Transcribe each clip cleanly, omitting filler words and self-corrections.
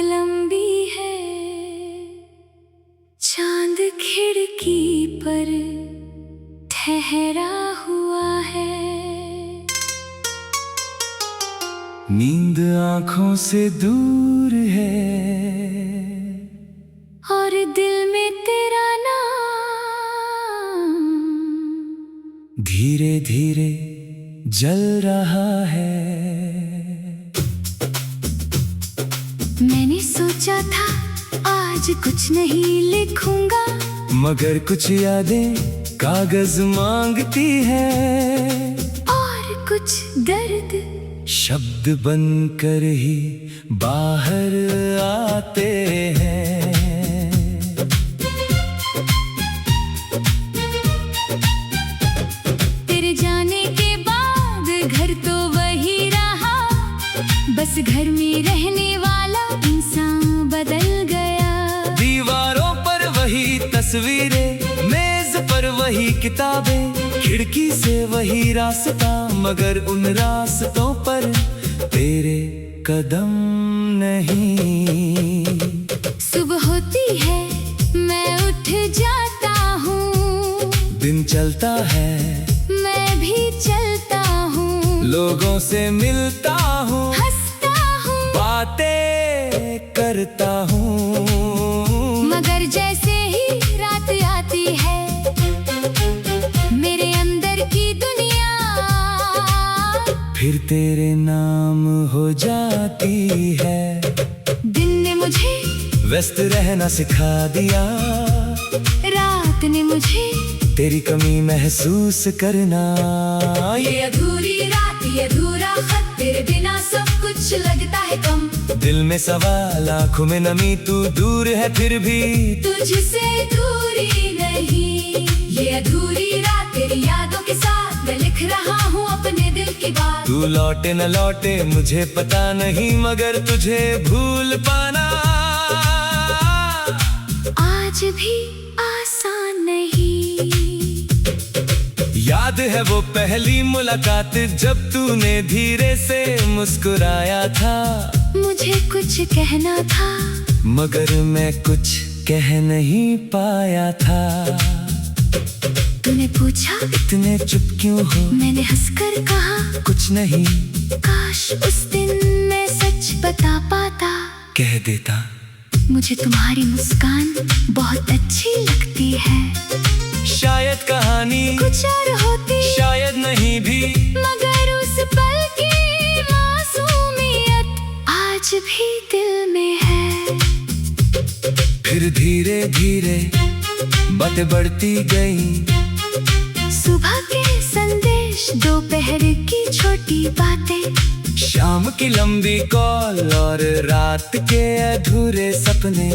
लंबी है, चांद खिड़की पर ठहरा हुआ है। नींद आँखों से दूर है और दिल में तेरा नाम धीरे धीरे जल रहा है। मैंने सोचा था आज कुछ नहीं लिखूंगा, मगर कुछ यादें कागज मांगती है और कुछ दर्द शब्द बनकर ही बाहर आते हैं। तेरे जाने के बाद घर तो वही रहा, बस घर में रहने वाला इंसान बदल गया। दीवारों पर वही तस्वीरें, मेज पर वही किताबें, खिड़की से वही रास्ता, मगर उन रास्तों पर तेरे कदम नहीं। सुबह होती है मैं उठ जाता हूँ, दिन चलता है मैं भी चलता हूँ, लोगों से मिलता हूँ, हंसता हूँ, बातें करता हूँ, मगर जैसे ही रात आती है मेरे अंदर की दुनिया फिर तेरे नाम हो जाती है। दिन ने मुझे व्यस्त रहना सिखा दिया, रात ने मुझे तेरी कमी महसूस करना। ये अधूरी रात, ये अधूरा खत, तेरे बिना सब कुछ लगता है कम। दिल में सवाल, आँखों में नमी, तू दूर है फिर भी तुझसे दूरी नहीं। ये अधूरी रात तेरी यादों के साथ मैं लिख रहा हूँ अपने दिल की बात। तू लौटे न लौटे मुझे पता नहीं, मगर तुझे भूल पाना आज भी आसान नहीं। याद है वो पहली मुलाकात जब तूने धीरे से मुस्कुराया था। मुझे कुछ कहना था मगर मैं कुछ कह नहीं पाया था। तूने पूछा इतने चुप क्यों हो, मैंने हंसकर कहा कुछ नहीं। काश उस दिन मैं सच बता पाता, कह देता मुझे तुम्हारी मुस्कान बहुत अच्छी लगती है। शायद कहानी कुछ और होती, शायद नहीं भी, मगर उस पल की मासूमियत आज भी दिल में है। फिर धीरे धीरे बातें बढ़ती गई, सुबह के संदेश, दोपहर की छोटी बातें, शाम की लंबी कॉल और रात के अधूरे सपने।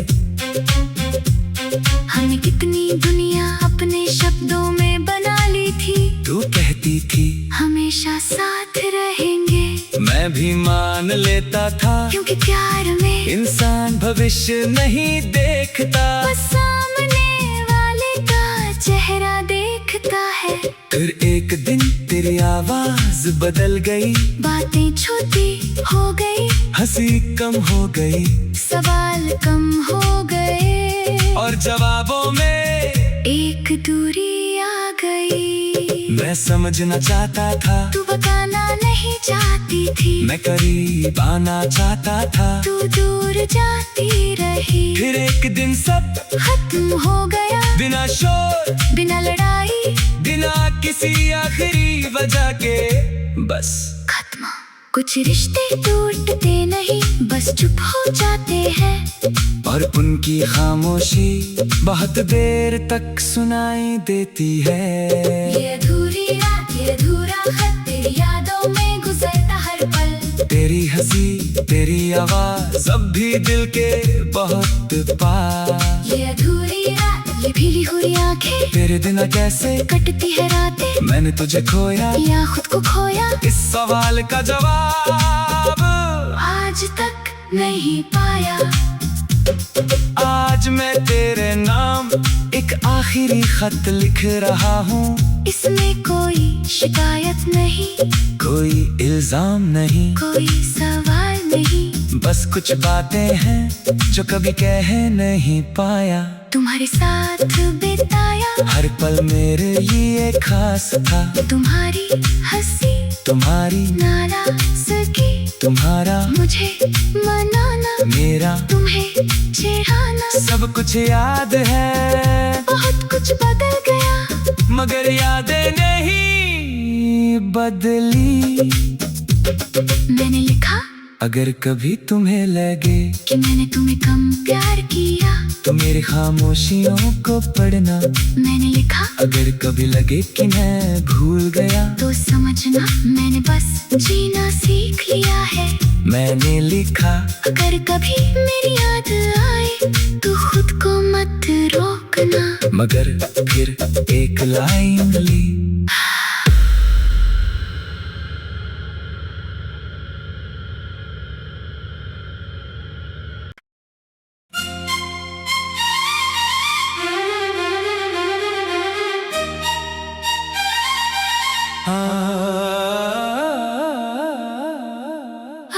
हमने कितनी दुनिया अपने शब्दों में बना ली थी। तू कहती थी हमेशा साथ रहेंगे, मैं भी मान लेता था, क्योंकि प्यार में इंसान भविष्य नहीं देखता, बस सामने वाले का चेहरा देखता है। फिर एक दिन तेरी आवाज बदल गई, बातें छोटी हो गई, हंसी कम हो गई, सवाल कम हो गए, और जवाबों में एक दूरी आ गई। मैं समझना चाहता था, तू बताना नहीं चाहती थी, मैं करीब आना चाहता था, तू दूर जाती रही। फिर एक दिन सब खत्म हो गया, बिना शोर, बिना लड़ाई, बिना किसी आखिरी वजह के, बस खत्म। कुछ रिश्ते टूटते नहीं, बस चुप हो जाते हैं, और उनकी खामोशी बहुत देर तक सुनाई देती है। ये अधूरी रात, ये अधूरा खत, तेरी यादों में गुजरता हर पल, तेरी हंसी, तेरी आवाज अब भी दिल के बहुत पास। ये अधूरी रात, ये भीगी हुई आंखें, तेरे बिना कैसे कटती है रातें, मैंने तुझे खोया या खुद को खोया, इस सवाल का जवाब आज तक नहीं पाया। आज मैं तेरे नाम एक आखिरी खत लिख रहा हूँ, इसमें कोई शिकायत नहीं, कोई इल्जाम नहीं, कोई सवाल नहीं, बस कुछ बातें हैं जो कभी कह नहीं पाया। तुम्हारे साथ बिताया हर पल मेरे लिए खास था। तुम्हारी हंसी, तुम्हारी नाराज़गी, तुम्हारा मुझे मनाना, मेरा तुम्हें चिढ़ाना, सब कुछ याद है। बहुत कुछ बदल गया मगर यादें नहीं बदली। मैंने लिखा अगर कभी तुम्हें लगे कि मैंने तुम्हें कम प्यार किया, तो मेरी खामोशियों को पढ़ना। मैंने लिखा अगर कभी लगे कि मैं भूल गया, तो समझना मैंने बस जीना सीख लिया है। मैंने लिखा अगर कभी मेरी याद आए तो खुद को मत रोकना। मगर फिर एक लाइन ली।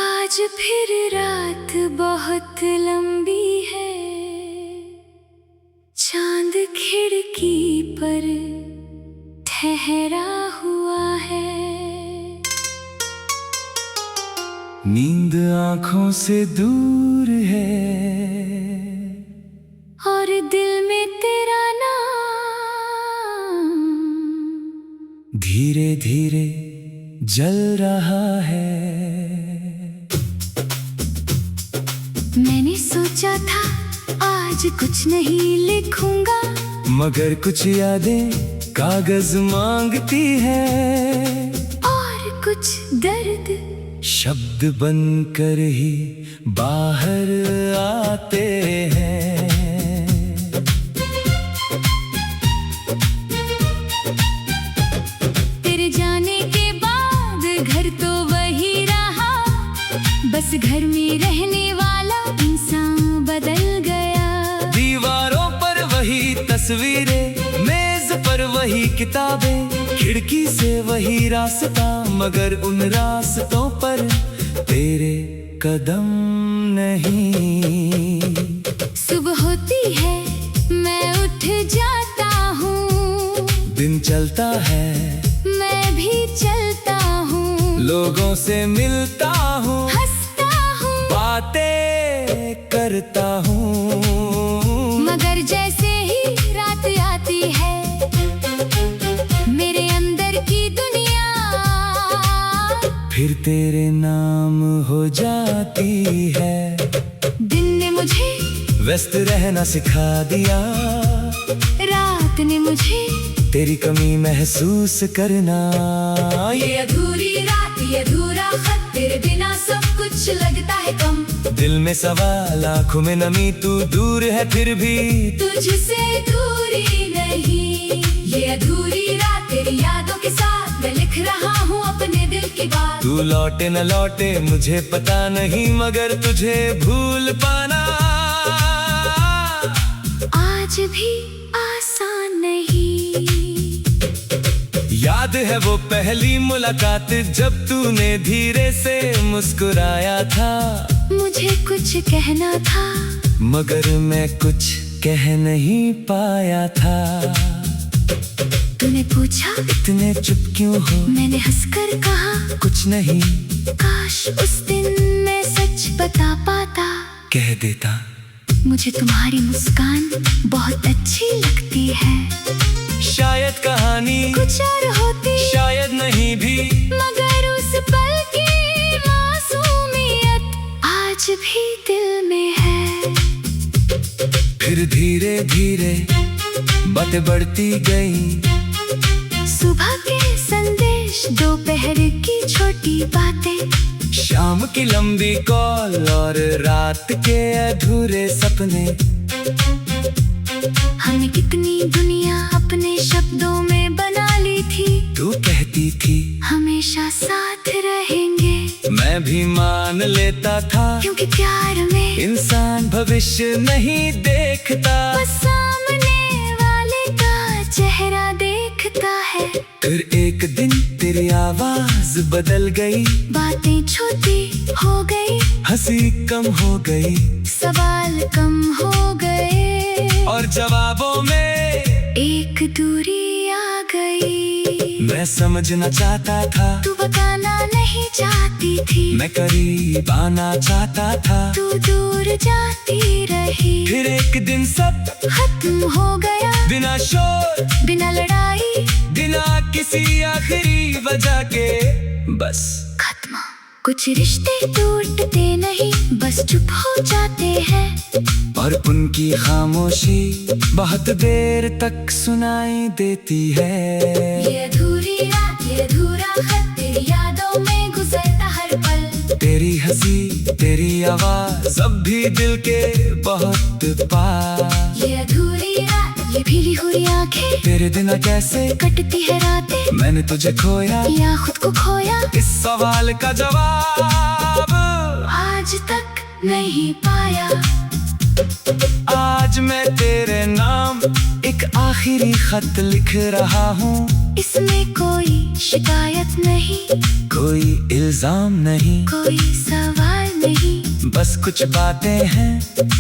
आज फिर रात बहुत लंबी है, चांद खिड़की पर ठहरा हुआ है। नींद आँखों से दूर है और दिल में तेरा नाम धीरे धीरे जल रहा है। मैंने सोचा था आज कुछ नहीं लिखूंगा, मगर कुछ यादें कागज मांगती है और कुछ दर्द शब्द बनकर ही बाहर आते हैं। तेरे जाने के बाद घर तो वही रहा, बस घर में रहने वाला इंसान बदल गया। दीवारों पर वही तस्वीरें, मेज पर वही किताबें, खिड़की से वही रास्ता, मगर उन रास्तों पर तेरे कदम नहीं। सुबह होती है मैं उठ जाता हूँ, दिन चलता है मैं भी चलता हूँ, लोगों से मिलता हूँ, हंसता हूँ, बातें करता हूँ। मगर जैसे ही रात आती है मेरे अंदर की दुनिया फिर तेरे नाम हो जाती है। दिन ने मुझे व्यस्त रहना सिखा दिया, रात ने मुझे तेरी कमी महसूस करना। ये अधूरी रात, ये अधूरा खत, तेरे बिना सब कुछ लगता है कम। दिल में सवाल, आँखों में नमी, तू दूर है फिर भी तुझसे दूरी नहीं। ये अधूरी रात तेरी यादों के साथ मैं लिख रहा हूँ अपने दिल की बात। तू लौटे न लौटे मुझे पता नहीं, मगर तुझे भूल पाना आज भी आसान नहीं। याद है वो पहली मुलाकात जब तूने धीरे से मुस्कुराया था। मुझे कुछ कहना था मगर मैं कुछ कह नहीं पाया था। तूने पूछा इतने चुप क्यों हो, मैंने हंसकर कहा कुछ नहीं। काश उस दिन मैं सच बता पाता, कह देता मुझे तुम्हारी मुस्कान बहुत अच्छी लगती है। शायद कहानी कुछ और होती, शायद नहीं भी, मगर उस पल की मासूमियत आज भी दिल में है। फिर धीरे धीरे बातें बढ़ती गई, सुबह के संदेश, दोपहर की छोटी बातें, शाम की लंबी कॉल और रात के अधूरे सपने। हमने कितनी दुनिया अपने शब्दों में बना ली थी। तू कहती थी हमेशा साथ रहेंगे, मैं भी मान लेता था, क्योंकि प्यार में इंसान भविष्य नहीं देखता, बस सामने वाले का चेहरा देखता है। फिर एक दिन तेरी तेरी आवाज बदल गई, बातें छोटी हो गई, हंसी कम हो गई, सवाल कम हो गए, और जवाबों में एक दूरी आ गई। मैं समझना चाहता था, तू बताना नहीं चाहती थी, मैं करीब आना चाहता था, तू दूर जाती रही। फिर एक दिन सब खत्म हो गया, बिना शोर, बिना लड़ाई, बिना किसी आखिरी वजह के, बस खत्म। कुछ रिश्ते टूटते नहीं, बस चुप हो जाते हैं, और उनकी खामोशी बहुत देर तक सुनाई देती है। ये अधूरी रात, ये अधूरा खत, तेरी यादों में गुजरता हर पल। तेरी हंसी, तेरी आवाज अब भी दिल के बहुत पास। ये अधूरी रात, ये भीगी हुई आंखें, तेरे बिना कैसे कटती है रातें, मैंने तुझे खोया या खुद को खोया, इस सवाल का जवाब आज तक नहीं पाया। आज मैं तेरे नाम एक आखिरी खत लिख रहा हूँ, इसमें कोई शिकायत नहीं, कोई इल्जाम नहीं, कोई सवाल नहीं, बस कुछ बातें हैं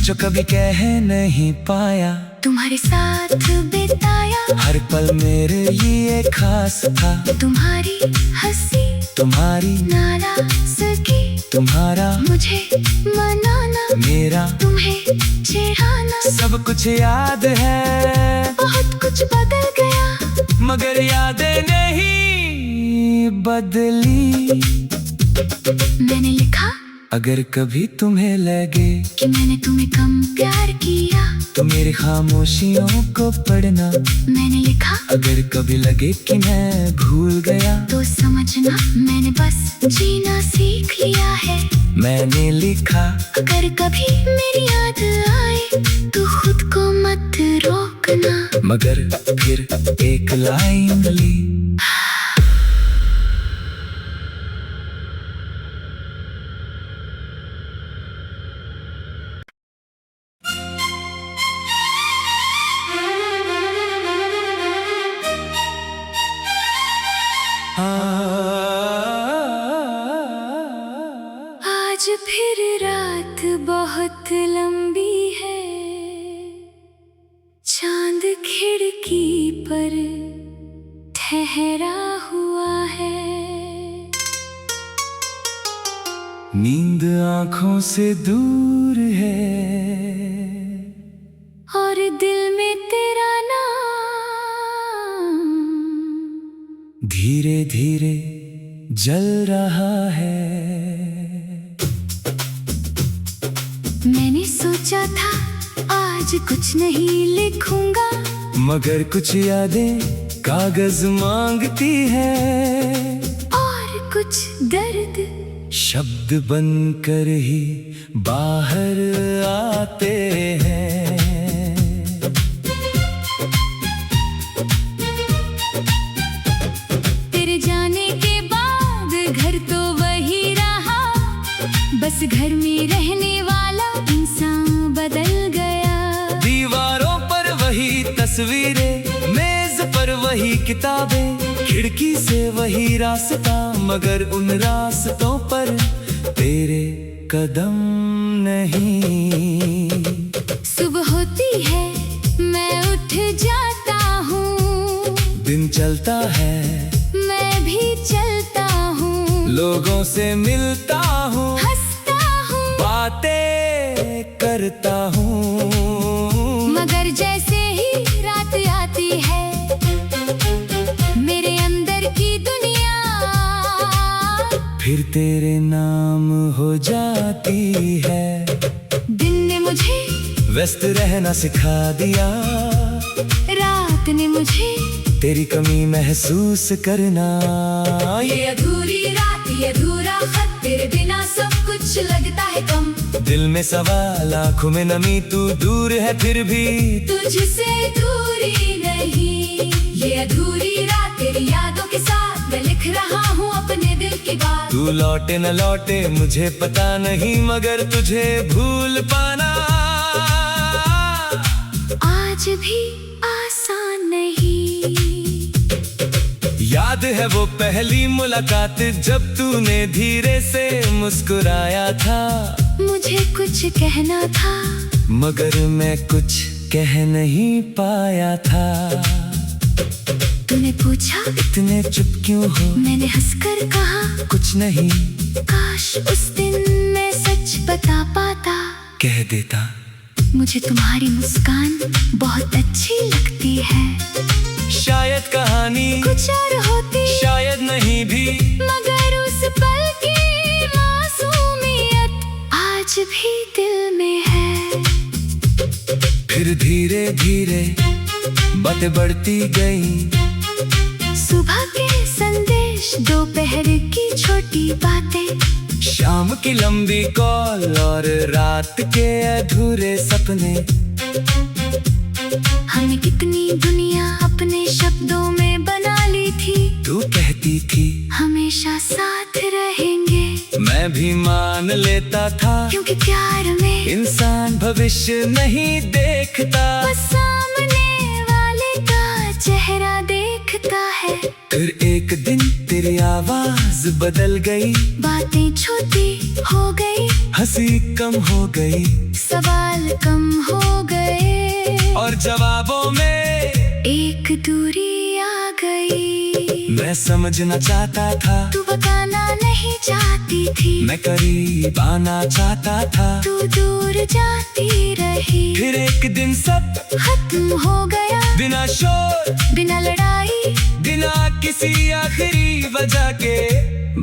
जो कभी कह नहीं पाया। तुम्हारे साथ बिताया, हर पल मेरे लिए खास था, तुम्हारी हंसी, तुम्हारी नाराज़गी, तुम्हारा मुझे मनाना, मेरा तुम्हें चिढ़ाना, सब कुछ याद है। बहुत कुछ बदल गया, मगर यादें नहीं बदली। मैंने लिखा, अगर कभी तुम्हें लगे कि मैंने तुम्हें कम प्यार किया, तो मेरी खामोशियों को पढ़ना। मैंने लिखा, अगर कभी लगे कि मैं भूल गया, तो समझना मैंने बस जीना सीख लिया है। मैंने लिखा, अगर कभी मेरी याद आए, तो खुद को मत रोकना, मगर फिर एक लाइन ली। आज फिर रात बहुत लंबी है, चांद खिड़की पर ठहरा हुआ है, नींद आंखों से दूर है, और दिल में तेरा नाम धीरे धीरे जल रहा है। मैंने सोचा था आज कुछ नहीं लिखूंगा, मगर कुछ यादें कागज मांगती है, और कुछ दर्द शब्द बनकर ही बाहर आते हैं। तेरे जाने के बाद घर तो वही रहा, बस घर में रहने वाला इंसान बदल गया। दीवारों पर वही तस्वीरें, मेज पर वही किताबें, खिड़की से वही रास्ता, मगर उन रास्तों पर तेरे कदम नहीं। सुबह होती है, मैं उठ जाता हूँ, दिन चलता है, मैं भी चलता हूँ, लोगों से मिलता हूँ, हंसता हूँ, बातें करता हूँ, मगर जैसे ही रात आती है, मेरे अंदर की दुनिया फिर तेरे नाम हो जाती है। दिन ने मुझे व्यस्त रहना सिखा दिया, रात ने मुझे तेरी कमी महसूस करना। ये अधूरी रात, ये अधूरा खत, तेरे बिना सब कुछ लगता है कम। दिल में सवाल, आँखों में नमी, तू दूर है फिर भी तुझसे दूरी नहीं। ये अधूरी रात तेरी यादों के साथ मैं लिख रहा हूँ अपने दिल की बात। तू लौटे न लौटे मुझे पता नहीं, मगर तुझे भूल पाना आज भी आसान नहीं। याद है वो पहली मुलाकात जब तूने धीरे से मुस्कुराया था। मुझे कुछ कहना था, मगर मैं कुछ कह नहीं पाया था। तूने पूछा इतने चुप क्यों हो? मैंने हंसकर कहा कुछ नहीं। काश उस दिन मैं सच बता पाता। कह देता मुझे तुम्हारी मुस्कान बहुत अच्छी लगती है। शायद कहानी कुछ और होती, शायद नहीं भी, मगर उस पल की मासूमियत आज भी दिल में है। फिर धीरे धीरे बातें बढ़ती गई। सुबह के संदेश, दोपहर की छोटी बातें, शाम की लंबी कॉल और रात के अधूरे सपने। हमने कितनी दुनिया अपने शब्दों में बना ली थी। तू कहती थी हमेशा साथ रहेंगे, मैं भी मान लेता था, क्योंकि प्यार में इंसान भविष्य नहीं देखता, बस सामने वाले का चेहरा देखता है। फिर एक दिन तेरी आवाज बदल गई, बातें छोटी हो गई, हंसी कम हो गई, सवाल कम हो गए, और जवाबों में एक दूरी आ गई। मैं समझना चाहता था, तू बताना नहीं चाहती थी, मैं करीब आना चाहता था, तू दूर जाती रही। फिर एक दिन सब खत्म हो गया, बिना शोर, बिना लड़ाई, बिना किसी आखिरी वजह के,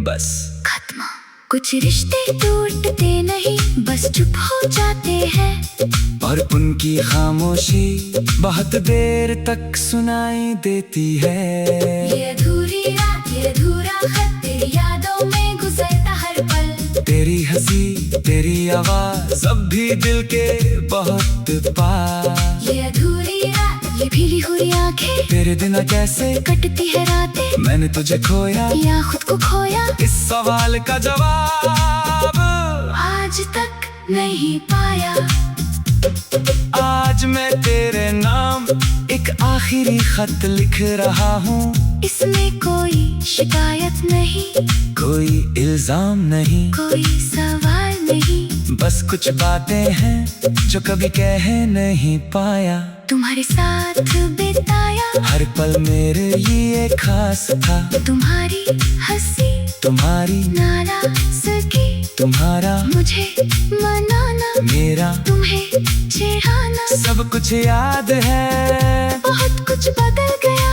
बस खत्म। कुछ रिश्ते टूटते नहीं, बस चुप हो जाते हैं, और उनकी खामोशी बहुत देर तक सुनाई देती है। ये अधूरी रात, ये अधूरा खत, तेरी यादों में गुजरता हर पल। तेरी हंसी, तेरी आवाज अब भी दिल के बहुत पास। ये अधूरी रात, ये भीगी हुई आंखें, तेरे बिना कैसे कटती है रातें, मैंने तुझे खोया या खुद को खोया, इस सवाल का जवाब आज तक नहीं पाया। आज मैं तेरे नाम एक आखिरी खत लिख रहा हूँ। इसमें कोई शिकायत नहीं, कोई इल्जाम नहीं, कोई सवाल नहीं, बस कुछ बातें हैं जो कभी कह नहीं पाया। तुम्हारे साथ बिताया हर पल मेरे लिए खास था। तुम्हारी हंसी, तुम्हारी नाराज़गी, तुम्हारा मुझे मनाना, मेरा तुम्हें चिढ़ाना, सब कुछ याद है। बहुत कुछ बदल गया,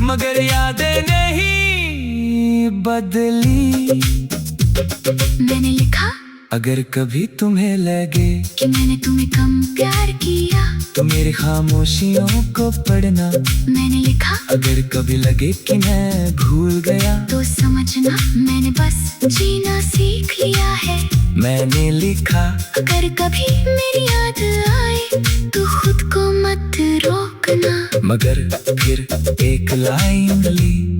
मगर यादें नहीं बदली। मैंने लिखा अगर कभी तुम्हें लगे कि मैंने तुम्हें कम प्यार किया, तो मेरी खामोशियों को पढ़ना। मैंने लिखा अगर कभी लगे कि मैं भूल गया, तो समझना मैंने बस जीना सीख लिया है। मैंने लिखा अगर कभी मेरी याद आए तो खुद को मत रोकना, मगर फिर एक लाइन ली।